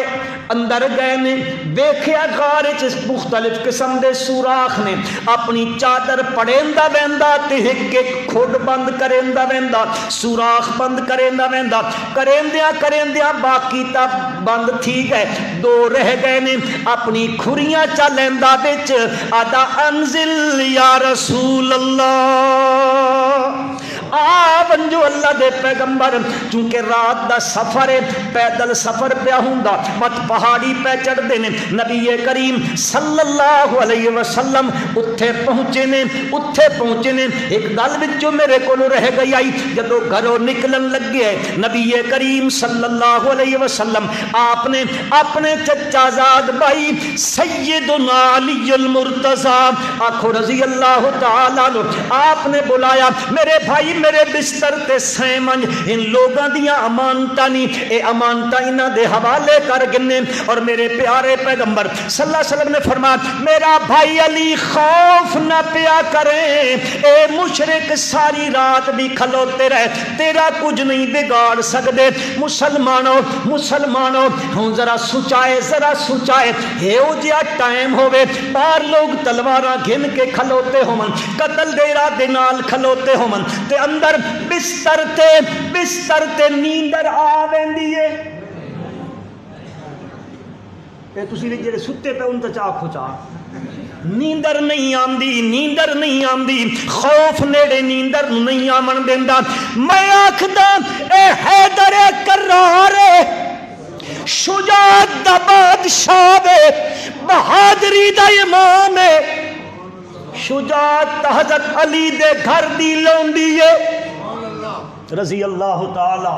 اندر گئے نے دیکھیا غار چس مختلف قسم دے سوراخ نے اپنی چادر پڑیندا ویندا تے ایک ایک کھڈ بند کریندا ویندا سوراخ بند کریندا ویندا کریندیاں باقی تا بند تھی گئے دو رہ گئے نے اپنی کھریاں چا لیندا وچ آدا انزل یا رسول اللہ بنجو اللہ دے پیغمبر چونکہ رات دا سفر ہے پیدل سفر پہ ہوندا مت پہاڑی پہ چڑھ دینے نبی کریم صلی اللہ علیہ وسلم اتھے پہنچے نے ایک دل وچوں میرے کولوں رہ گئی آئی جدو گھروں نکلن لگ گئے نبی کریم صلی اللہ علیہ وسلم آپ نے اپنے چچا زاد بھائی سیدنا علی المرتضی آنکھو رضی اللہ تعالیٰ آپ نے بلایا میرے بھائی میرے بستر تے سائیں منج ان لوگاں دیاں امانتاں نہیں اے امانتاں انہاں دے حوالے کر گنے اور میرے پیارے پیغمبر صلی اللہ علیہ وسلم نے فرمایا میرا بھائی علی خوف نہ پیا کریں اے مشرک ساری رات بھی کھلوتے رہے تیرا کچھ نہیں بگاڑ سکدے مسلمانوں ہوں ذرا سوچائے ہیو جیا ٹائم ہوئے پار لوگ تلواراں گھن کے کھلوتے ہومن قتل دے ارادے نال کھلوتے ہومن تے اندر بستر تے نیندر آ ویندی ہے اے تسی بھی جڑے ستے پہ ان تے چاہ کھچا نیندر نہیں آمدی خوف نیڑے نیندر نہیں آمن دیندا میں آکھدا اے حیدر کرار شجاعت دا بادشاہ بہادری دا امام شجاعت حضرت علی دے گھر دی لونڈی ہے رضی اللہ تعالی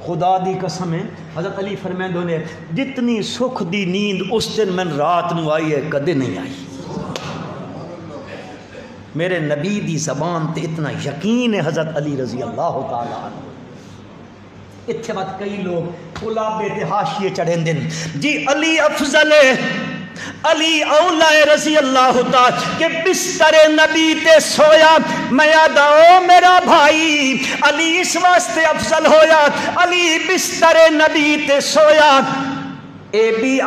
خدا دی قسم ہے حضرت علی فرمیندوں نے جتنی سکھ دی نیند اس دن میں رات نو آئی ہے کدے نہیں آئی میرے نبی دی زبان تے اتنا یقین ہے حضرت علی رضی اللہ تعالی عنہ اتھے بات کئی لوگ خلابے تے حاشیے چڑھیں دن جی علی افضل ہے علی اولا رضی اللہ تعالی کہ بستر نبی تے سویا میں آدھاؤ میرا بھائی علی اس واسطے افضل ہویا علی بستر نبی تے سویا اے بھی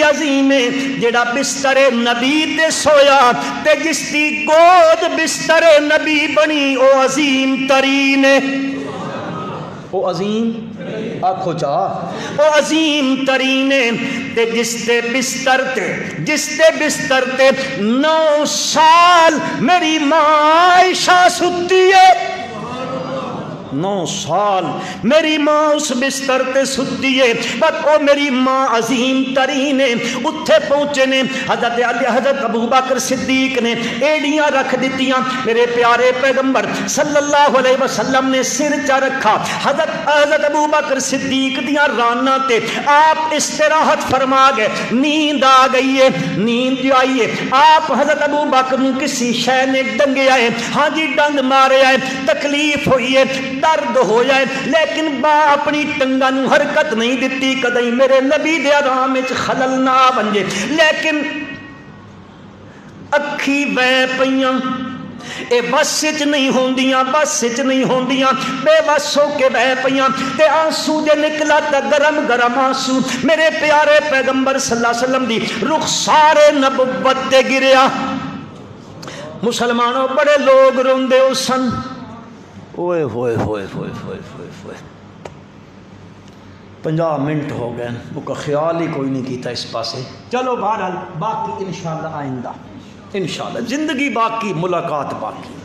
عظیم ہے جڑا بستر نبی تے سویا تے جس دی گود بستر نبی بنی او عظیم ترین ہے او عظیم آنکھو چاہ او عظیم ترین تے جس تے بستر تے 9 سال میری ماں عائشہ ستی ہے 9 سال میری ماں اس بستر تے ستی ہے بس او میری ماں عظیم ترین ہے اتھے پہنچے نے حضرت ابو بکر صدیق نے ایڑیاں رکھ دیتیاں میرے پیارے پیغمبر صلی اللہ علیہ وسلم نے سر چا رکھا حضرت ابو بکر صدیق دیاں رانا تے آپ استراحت فرما گئے نیند آ گئی ہے نیند جو آئی ہے آپ حضرت ابو بکر نے کسی شے نے ڈنگے آئے ہاں جی ڈنگ مارے آئے تکلیف ہوئی ہے درد ہو جائے لیکن با اپنی ٹنگا نو حرکت نہیں دیتی کدی میرے نبی دے آرام وچ خلل نہ بنجے لیکن اکھی بے پیاں اے بس وچ نہیں ہوندیاں بے بس ہو کے بہ پیاں تے آنسو دے نکلا تے گرم آنسو میرے پیارے پیغمبر صلی اللہ علیہ وسلم دی رخسار نبوت تے گریا مسلمانوں بڑے لوگ روندے ہو سن اوئے ہوئے 50 منٹ ہو گئے وہ کا خیال ہی کوئی نہیں کیتا اس پاسے چلو بہرحال باقی انشاءاللہ آئندہ انشاءاللہ زندگی باقی ملاقات باقی